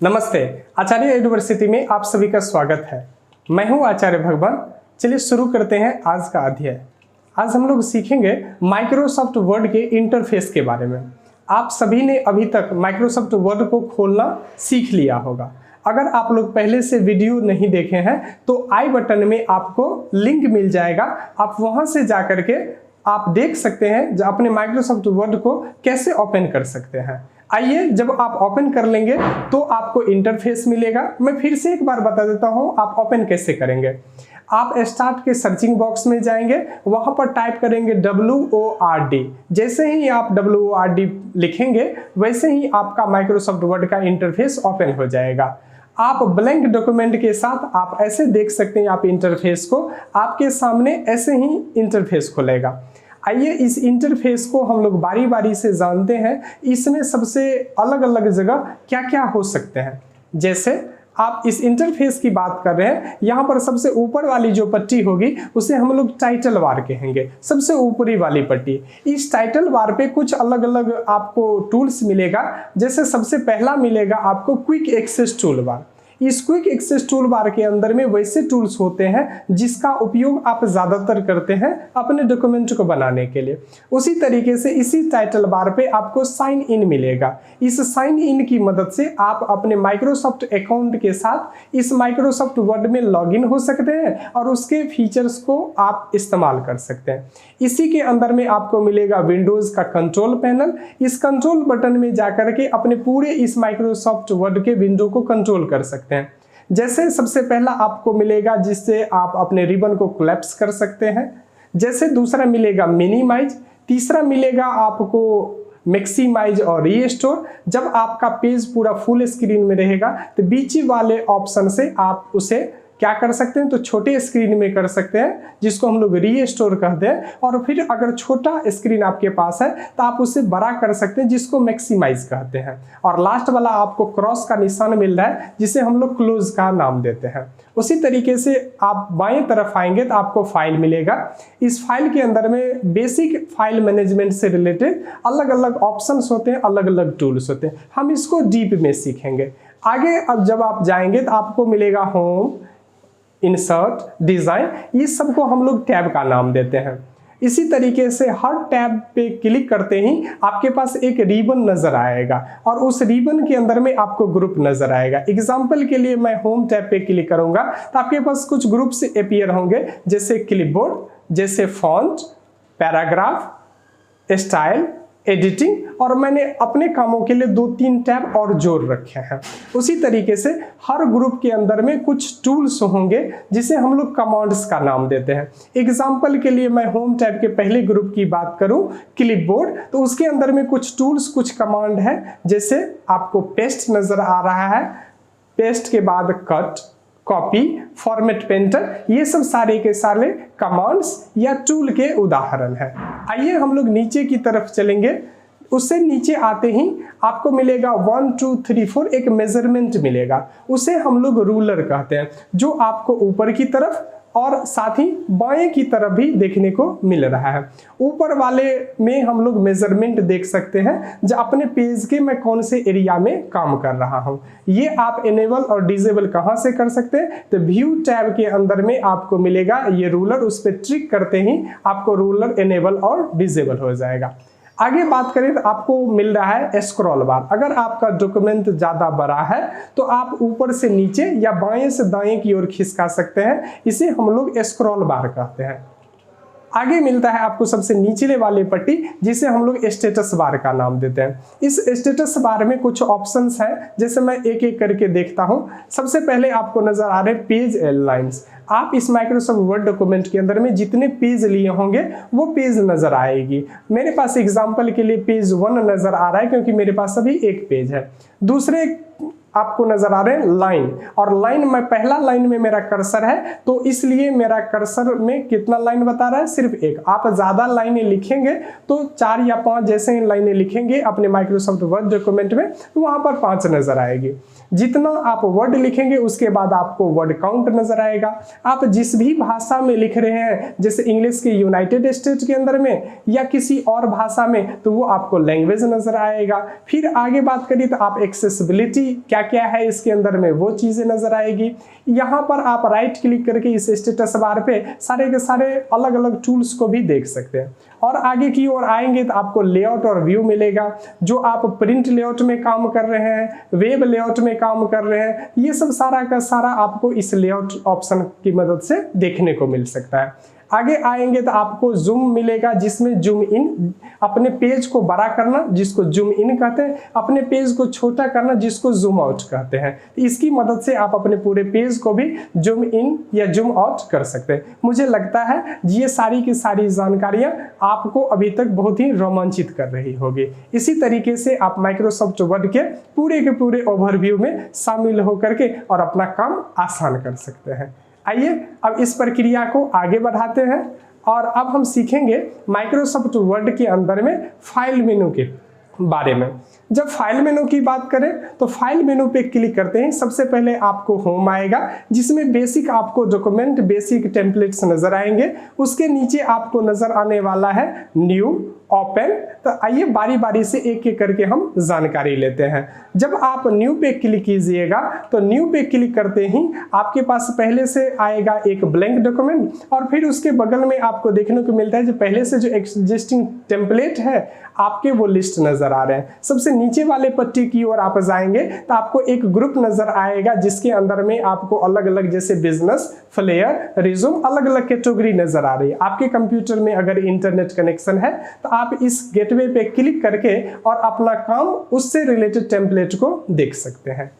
नमस्ते। आचार्य यूनिवर्सिटी में आप सभी का स्वागत है। मैं हूं आचार्य भगवान। चलिए शुरू करते हैं आज का अध्याय। आज हम लोग सीखेंगे माइक्रोसॉफ्ट वर्ड के इंटरफेस के बारे में। आप सभी ने अभी तक माइक्रोसॉफ्ट वर्ड को खोलना सीख लिया होगा। अगर आप लोग पहले से वीडियो नहीं देखे हैं तो आई बटन में आपको लिंक मिल जाएगा, आप वहां से जा करके आप देख सकते हैं अपने माइक्रोसॉफ्ट वर्ड को कैसे ओपन कर सकते हैं। आइए, जब आप ओपन कर लेंगे तो आपको इंटरफेस मिलेगा। मैं फिर से एक बार बता देता हूं आप ओपन कैसे करेंगे। आप स्टार्ट के सर्चिंग बॉक्स में जाएंगे, वहां पर टाइप करेंगे WORD। जैसे ही आप WORD लिखेंगे वैसे ही आपका माइक्रोसॉफ्ट वर्ड का इंटरफेस ओपन हो जाएगा। आप ब्लैंक डॉक्यूमेंट के साथ आप ऐसे देख सकते हैं आप इंटरफेस को, आपके सामने ऐसे ही इंटरफेस खुलेगा। आइए इस इंटरफेस को हम लोग बारी बारी से जानते हैं। इसमें सबसे अलग अलग जगह क्या क्या हो सकते हैं। जैसे आप इस इंटरफेस की बात कर रहे हैं, यहाँ पर सबसे ऊपर वाली जो पट्टी होगी उसे हम लोग टाइटल बार कहेंगे, सबसे ऊपरी वाली पट्टी। इस टाइटल बार पे कुछ अलग अलग आपको टूल्स मिलेगा। जैसे सबसे पहला मिलेगा आपको क्विक एक्सेस टूल बार। इस क्विक एक्सेस टूल बार के अंदर में वैसे टूल्स होते हैं जिसका उपयोग आप ज़्यादातर करते हैं अपने डॉक्यूमेंट को बनाने के लिए। उसी तरीके से इसी टाइटल बार पे आपको साइन इन मिलेगा। इस साइन इन की मदद से आप अपने माइक्रोसॉफ्ट अकाउंट के साथ इस माइक्रोसॉफ्ट वर्ड में लॉगिन हो सकते हैं और उसके फीचर्स को आप इस्तेमाल कर सकते हैं। इसी के अंदर में आपको मिलेगा विंडोज़ का कंट्रोल पैनल। इस कंट्रोल बटन में जाकर के अपने पूरे इस माइक्रोसॉफ्ट वर्ड के विंडो को कंट्रोल कर सकते हैं। जैसे सबसे पहला आपको मिलेगा जिससे आप अपने रिबन को कोलैप्स कर सकते हैं। जैसे दूसरा मिलेगा मिनिमाइज। तीसरा मिलेगा आपको मैक्सिमाइज और रीस्टोर। जब आपका पेज पूरा फुल स्क्रीन में रहेगा तो बीच वाले ऑप्शन से आप उसे क्या कर सकते हैं, तो छोटे स्क्रीन में कर सकते हैं जिसको हम लोग रीस्टोर कहते हैं। और फिर अगर छोटा स्क्रीन आपके पास है तो आप उसे बड़ा कर सकते हैं जिसको मैक्सिमाइज कहते हैं। और लास्ट वाला आपको क्रॉस का निशान मिल रहा है जिसे हम लोग क्लोज का नाम देते हैं। उसी तरीके से आप बाएं तरफ आएंगे तो आपको फाइल मिलेगा। इस फाइल के अंदर में बेसिक फाइल मैनेजमेंट से रिलेटेड अलग अलग ऑप्शंस होते हैं, अलग अलग टूल्स होते हैं। हम इसको डीप में सीखेंगे आगे। अब जब आप जाएंगे तो आपको मिलेगा होम, इंसर्ट, डिजाइन। ये सबको हम लोग टैब का नाम देते हैं। इसी तरीके से हर टैब पे क्लिक करते ही आपके पास एक रिबन नजर आएगा और उस रिबन के अंदर में आपको ग्रुप नजर आएगा। एग्जांपल के लिए मैं होम टैब पे क्लिक करूंगा तो आपके पास कुछ ग्रुप्स अपीयर होंगे, जैसे क्लिपबोर्ड, जैसे फॉन्ट, पैराग्राफ, स्टाइल, एडिटिंग, और मैंने अपने कामों के लिए 2-3 टैब और जोड़ रखे हैं। उसी तरीके से हर ग्रुप के अंदर में कुछ टूल्स होंगे जिसे हम लोग कमांड्स का नाम देते हैं। एग्जांपल के लिए मैं होम टैब के पहले ग्रुप की बात करूं, क्लिपबोर्ड, तो उसके अंदर में कुछ टूल्स, कुछ कमांड है। जैसे आपको पेस्ट नजर आ रहा है, पेस्ट के बाद कट, कॉपी, फॉर्मेट पेंटर, ये सब सारे के सारे कमांड्स या टूल के उदाहरण हैं। आइए हम लोग नीचे की तरफ चलेंगे। उससे नीचे आते ही आपको मिलेगा 1 2 3 4 एक मेजरमेंट मिलेगा। उसे हम लोग रूलर कहते हैं, जो आपको ऊपर की तरफ और साथ ही बाएं की तरफ भी देखने को मिल रहा है। ऊपर वाले में हम लोग मेजरमेंट देख सकते हैं जो अपने पेज के मैं कौन से एरिया में काम कर रहा हूं। ये आप इनेबल और डिसेबल कहां से कर सकते हैं, तो व्यू टैब के अंदर में आपको मिलेगा ये रूलर। उस पर ट्रिक करते ही आपको रूलर इनेबल और डिसेबल हो जाएगा। आगे बात करें तो आपको मिल रहा है स्क्रॉल बार। अगर आपका डॉक्यूमेंट ज़्यादा बड़ा है तो आप ऊपर से नीचे या बाएं से दाएं की ओर खिसका सकते हैं। इसे हम लोग स्क्रॉल बार कहते हैं। आगे मिलता है आपको सबसे निचले वाली पट्टी जिसे हम लोग स्टेटस बार का नाम देते हैं। इस स्टेटस बार में कुछ ऑप्शंस हैं, जैसे मैं एक एक करके देखता हूं। सबसे पहले आपको नजर आ रहे हैं पेज लाइंस। आप इस माइक्रोसॉफ्ट वर्ड डॉक्यूमेंट के अंदर में जितने पेज लिए होंगे वो पेज नजर आएगी। मेरे पास एग्जांपल के लिए पेज 1 नजर आ रहा है क्योंकि मेरे पास अभी एक पेज है। दूसरे आपको नजर आ रहे हैं लाइन, और लाइन में पहला लाइन में मेरा कर्सर है तो इसलिए मेरा कर्सर में कितना लाइन बता रहा है, सिर्फ एक। आप ज्यादा लाइनें लिखेंगे तो 4 या 5 जैसे ही लाइनें लिखेंगे अपने माइक्रोसॉफ्ट वर्ड डॉक्यूमेंट में तो वहां पर 5 नजर आएगी। जितना आप वर्ड लिखेंगे उसके बाद आपको वर्ड काउंट नजर आएगा। आप जिस भी भाषा में लिख रहे हैं, जैसे इंग्लिश के यूनाइटेड स्टेट के अंदर में या किसी और भाषा में, तो वो आपको लैंग्वेज नजर आएगा। फिर आगे बात करिए तो आप एक्सेसिबिलिटी क्या क्या क्या है इसके अंदर में वो चीज़ें नज़र आएगी। यहाँ पर आप राइट क्लिक करके इस स्टेटस बार पे सारे के सारे अलग अलग टूल्स को भी देख सकते हैं। और आगे की ओर आएंगे तो आपको लेआउट और व्यू मिलेगा। जो आप प्रिंट लेआउट में काम कर रहे हैं, वेब लेआउट में काम कर रहे हैं, ये सब सारा का सारा आपको इस लेआउट ऑप्शन की मदद से देखने को मिल सकता है। आगे आएंगे तो आपको जूम मिलेगा, जिसमें जूम इन अपने पेज को बड़ा करना जिसको जूम इन कहते हैं, अपने पेज को छोटा करना जिसको जूम आउट कहते हैं। इसकी मदद से आप अपने पूरे पेज को भी जूम इन या जूम आउट कर सकते हैं। मुझे लगता है ये सारी की सारी जानकारियां आपको अभी तक बहुत ही रोमांचित कर रही होगी। इसी तरीके से आप माइक्रोसॉफ्ट वर्ड के पूरे ओवरव्यू में शामिल होकर के और अपना काम आसान कर सकते हैं। आइए अब इस प्रक्रिया को आगे बढ़ाते हैं और अब हम सीखेंगे माइक्रोसॉफ्ट वर्ड के अंदर में फाइल मेनू के बारे में। जब फाइल मेनू की बात करें तो फाइल मेनू पे क्लिक करते हैं, सबसे पहले आपको होम आएगा जिसमें बेसिक आपको डॉक्यूमेंट बेसिक टेम्पलेट्स नजर आएंगे। उसके नीचे आपको नजर आने वाला है न्यू, ओपन। तो आइए बारी बारी से एक एक करके हम जानकारी लेते हैं। जब आप न्यू पे क्लिक कीजिएगा तो न्यू पे क्लिक करते ही आपके पास पहले से आएगा एक ब्लैंक डॉक्यूमेंट और फिर उसके बगल में आपको देखने को मिलता है जो पहले से जो एग्जिस्टिंग टेम्पलेट है आपके वो लिस्ट नजर आ रहे हैं। सबसे नीचे वाले पट्टी की ओर आप जाएंगे तो आपको एक ग्रुप नजर आएगा जिसके अंदर में आपको अलग अलग जैसे बिजनेस, फ्लेयर, रिज्यूम अलग अलग कैटेगरी नजर आ रही है। आपके कंप्यूटर में अगर इंटरनेट कनेक्शन है तो आप इस गेटवे पे क्लिक करके और अपना काम उससे रिलेटेड टेम्पलेट को देख सकते हैं।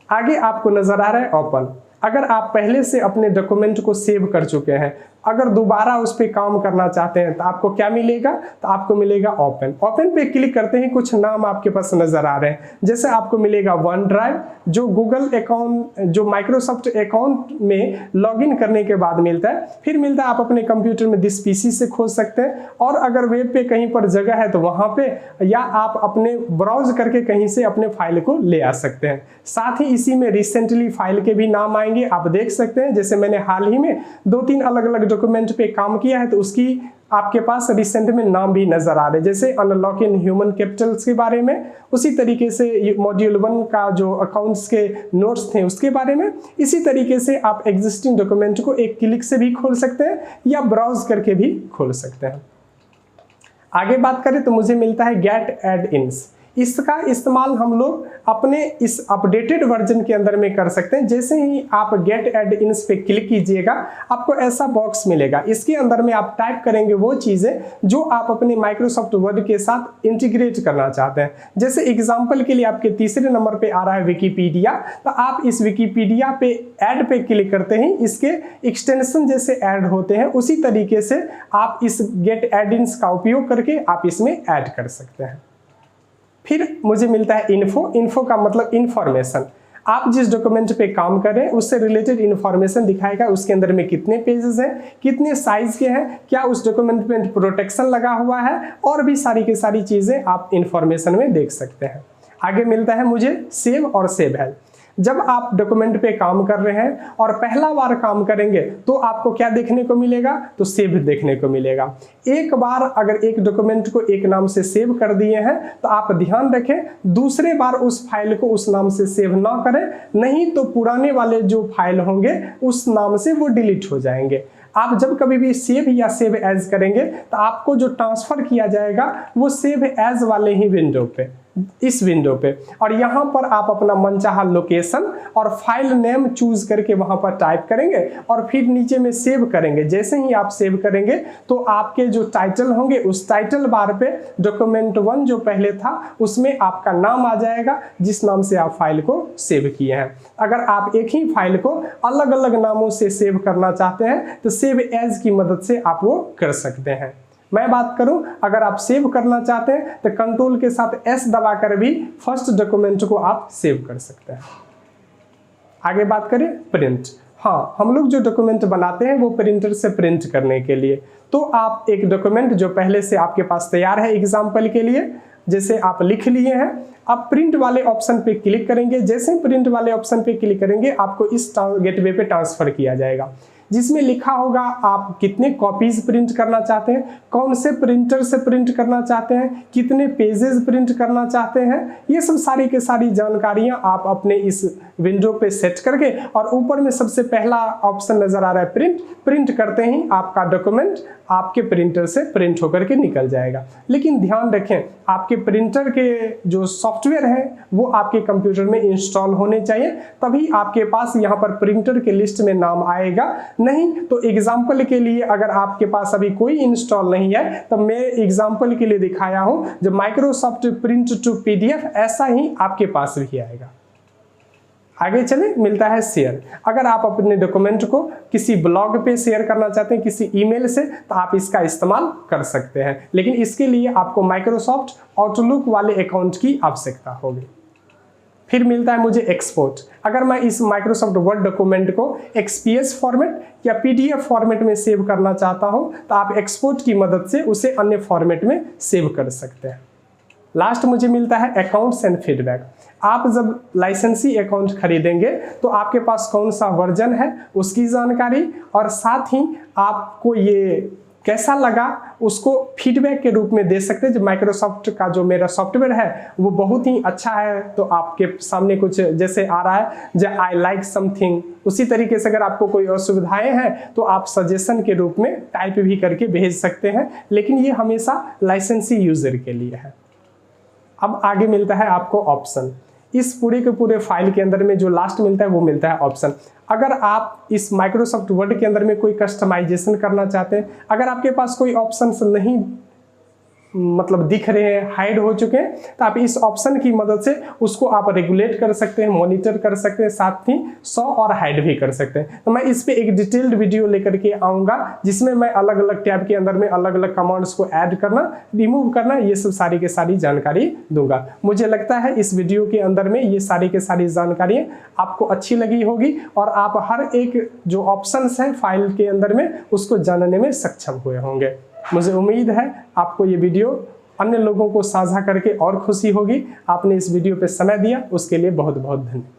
आगे आपको नजर आ रहा है ओपन। अगर आप पहले से अपने डॉक्यूमेंट को सेव कर चुके हैं, अगर दोबारा उस पर काम करना चाहते हैं तो आपको क्या मिलेगा, तो आपको मिलेगा ओपन। ओपन पे क्लिक करते ही कुछ नाम आपके पास नजर आ रहे हैं, जैसे आपको मिलेगा वन ड्राइव जो गूगल अकाउंट जो माइक्रोसॉफ्ट अकाउंट में लॉगिन करने के बाद मिलता है। फिर मिलता है आप अपने कंप्यूटर में दिस पीसी से खोज सकते हैं, और अगर वेब पे कहीं पर जगह है तो वहां पे, या आप अपने ब्राउज करके कहीं से अपने फाइल को ले आ सकते हैं। साथ ही इसी में रिसेंटली फाइल के भी नाम आएंगे, आप देख सकते हैं। जैसे मैंने हाल ही में 2-3 अलग अलग डॉक्यूमेंट पे काम किया है तो उसकी आपके पास रिसेंट में नाम भी नजर आ रहे हैं, जैसे अनलॉकिंग ह्यूमन कैपिटल्स के बारे में, उसी तरीके से मॉड्यूल 1 का जो अकाउंट्स के नोट्स थे उसके बारे में। इसी तरीके से आप एग्जिस्टिंग डॉक्यूमेंट को एक क्लिक से भी खोल सकते हैं या ब्राउज करके भी खोल सकते हैं। आगे बात करें तो मुझे मिलता है गेट एड इन्स। इसका इस्तेमाल हम लोग अपने इस अपडेटेड वर्जन के अंदर में कर सकते हैं। जैसे ही आप गेट एड इन्स पे क्लिक कीजिएगा आपको ऐसा बॉक्स मिलेगा। इसके अंदर में आप टाइप करेंगे वो चीज़ें जो आप अपने माइक्रोसॉफ्ट वर्ड के साथ इंटीग्रेट करना चाहते हैं। जैसे एग्जांपल के लिए आपके तीसरे नंबर पे आ रहा है विकिपीडिया, तो आप इस विकिपीडिया पे ऐड पे क्लिक करते ही इसके एक्सटेंशन जैसे ऐड होते हैं, उसी तरीके से आप इस गेट एड इन्स का उपयोग करके आप इसमें ऐड कर सकते हैं। फिर मुझे मिलता है इन्फो। इन्फो का मतलब इंफॉर्मेशन। आप जिस डॉक्यूमेंट पे काम कर रहे हैं उससे रिलेटेड इंफॉर्मेशन दिखाएगा, उसके अंदर में कितने पेजेस हैं, कितने साइज के हैं, क्या उस डॉक्यूमेंट में प्रोटेक्शन लगा हुआ है, और भी सारी की सारी चीज़ें आप इंफॉर्मेशन में देख सकते हैं। आगे मिलता है मुझे सेव और सेव एज। जब आप डॉक्यूमेंट पे काम कर रहे हैं और पहला बार काम करेंगे तो आपको क्या देखने को मिलेगा, तो सेव देखने को मिलेगा। एक बार अगर एक डॉक्यूमेंट को एक नाम से सेव कर दिए हैं तो आप ध्यान रखें दूसरे बार उस फाइल को उस नाम से सेव ना करें, नहीं तो पुराने वाले जो फाइल होंगे उस नाम से वो डिलीट हो जाएंगे। आप जब कभी भी सेव या सेव एज करेंगे तो आपको जो ट्रांसफर किया जाएगा वो सेव एज वाले ही विंडो पे, इस विंडो पे, और यहाँ पर आप अपना मनचाहा लोकेशन और फाइल नेम चूज करके वहां पर टाइप करेंगे और फिर नीचे में सेव करेंगे। जैसे ही आप सेव करेंगे तो आपके जो टाइटल होंगे उस टाइटल बार पे डॉक्यूमेंट 1 जो पहले था उसमें आपका नाम आ जाएगा जिस नाम से आप फाइल को सेव किए हैं। अगर आप एक ही फाइल को अलग अलग नामों से सेव करना चाहते हैं तो सेव एज की मदद से आप वो कर सकते हैं। मैं बात करूं, अगर आप सेव करना चाहते हैं तो कंट्रोल के साथ एस दबाकर भी फर्स्ट डॉक्यूमेंट को आप सेव कर सकते हैं। आगे बात करें प्रिंट। हाँ, हम लोग जो डॉक्यूमेंट बनाते हैं वो प्रिंटर से प्रिंट करने के लिए, तो आप एक डॉक्यूमेंट जो पहले से आपके पास तैयार है एग्जाम्पल के लिए, जैसे आप लिख लिए हैं, आप प्रिंट वाले ऑप्शन पे क्लिक करेंगे। जैसे ही प्रिंट वाले ऑप्शन पे क्लिक करेंगे आपको इस गेटवे पे ट्रांसफर किया जाएगा। जिसमें लिखा होगा आप कितने कॉपीज प्रिंट करना चाहते हैं, कौन से प्रिंटर से प्रिंट करना चाहते हैं, कितने पेजेस प्रिंट करना चाहते हैं। ये सब सारी की सारी जानकारियां आप अपने इस विंडो पे सेट करके, और ऊपर में सबसे पहला ऑप्शन नजर आ रहा है प्रिंट। प्रिंट करते ही आपका डॉक्यूमेंट आपके प्रिंटर से प्रिंट होकर के निकल जाएगा। लेकिन ध्यान रखें, आपके प्रिंटर के जो सॉफ्टवेयर है वो आपके कंप्यूटर में इंस्टॉल होने चाहिए, तभी आपके पास यहाँ पर प्रिंटर के लिस्ट में नाम आएगा। नहीं तो एग्जाम्पल के लिए अगर आपके पास अभी कोई इंस्टॉल नहीं है तो मैं एग्जाम्पल के लिए दिखाया हूं, जब माइक्रोसॉफ्ट प्रिंट टू पीडीएफ ऐसा ही आपके पास भी आएगा। आगे चले, मिलता है शेयर। अगर आप अपने डॉक्यूमेंट को किसी ब्लॉग पे शेयर करना चाहते हैं किसी ईमेल से, तो आप इसका इस्तेमाल कर सकते हैं, लेकिन इसके लिए आपको माइक्रोसॉफ्ट आउटलुक वाले अकाउंट की आवश्यकता होगी। फिर मिलता है मुझे एक्सपोर्ट। अगर मैं इस माइक्रोसॉफ्ट वर्ड डॉक्यूमेंट को एक्सपीएस फॉर्मेट या पीडीएफ फॉर्मेट में सेव करना चाहता हूं, तो आप एक्सपोर्ट की मदद से उसे अन्य फॉर्मेट में सेव कर सकते हैं। लास्ट मुझे मिलता है अकाउंट्स एंड फीडबैक। आप जब लाइसेंसी अकाउंट खरीदेंगे तो आपके पास कौन सा वर्जन है उसकी जानकारी, और साथ ही आपको ये कैसा लगा उसको फीडबैक के रूप में दे सकते हैं। जो माइक्रोसॉफ्ट का जो मेरा सॉफ्टवेयर है वो बहुत ही अच्छा है, तो आपके सामने कुछ जैसे आ रहा है जो आई लाइक समथिंग, उसी तरीके से अगर आपको कोई असुविधाएं हैं तो आप सजेशन के रूप में टाइप भी करके भेज सकते हैं, लेकिन ये हमेशा लाइसेंसी यूजर के लिए है। अब आगे मिलता है आपको ऑप्शन। इस पूरे के पूरे फाइल के अंदर में जो लास्ट मिलता है वो मिलता है ऑप्शन। अगर आप इस माइक्रोसॉफ्ट वर्ड के अंदर में कोई कस्टमाइजेशन करना चाहते हैं, अगर आपके पास कोई ऑप्शंस नहीं दिख रहे हैं, हाइड हो चुके हैं, तो आप इस ऑप्शन की मदद से उसको आप रेगुलेट कर सकते हैं, मॉनिटर कर सकते हैं, साथ ही शो और हाइड भी कर सकते हैं। तो मैं इस पे एक डिटेल्ड वीडियो लेकर के आऊंगा जिसमें मैं अलग अलग टैब के अंदर में अलग अलग कमांड्स को ऐड करना, रिमूव करना, ये सब सारी की सारी जानकारी दूंगा। मुझे लगता है इस वीडियो के अंदर में ये सारी की सारी जानकारी आपको अच्छी लगी होगी और आप हर एक जो ऑप्शन है फाइल के अंदर में उसको जानने में सक्षम हुए होंगे। मुझे उम्मीद है आपको ये वीडियो अन्य लोगों को साझा करके और खुशी होगी। आपने इस वीडियो पे समय दिया उसके लिए बहुत बहुत धन्यवाद।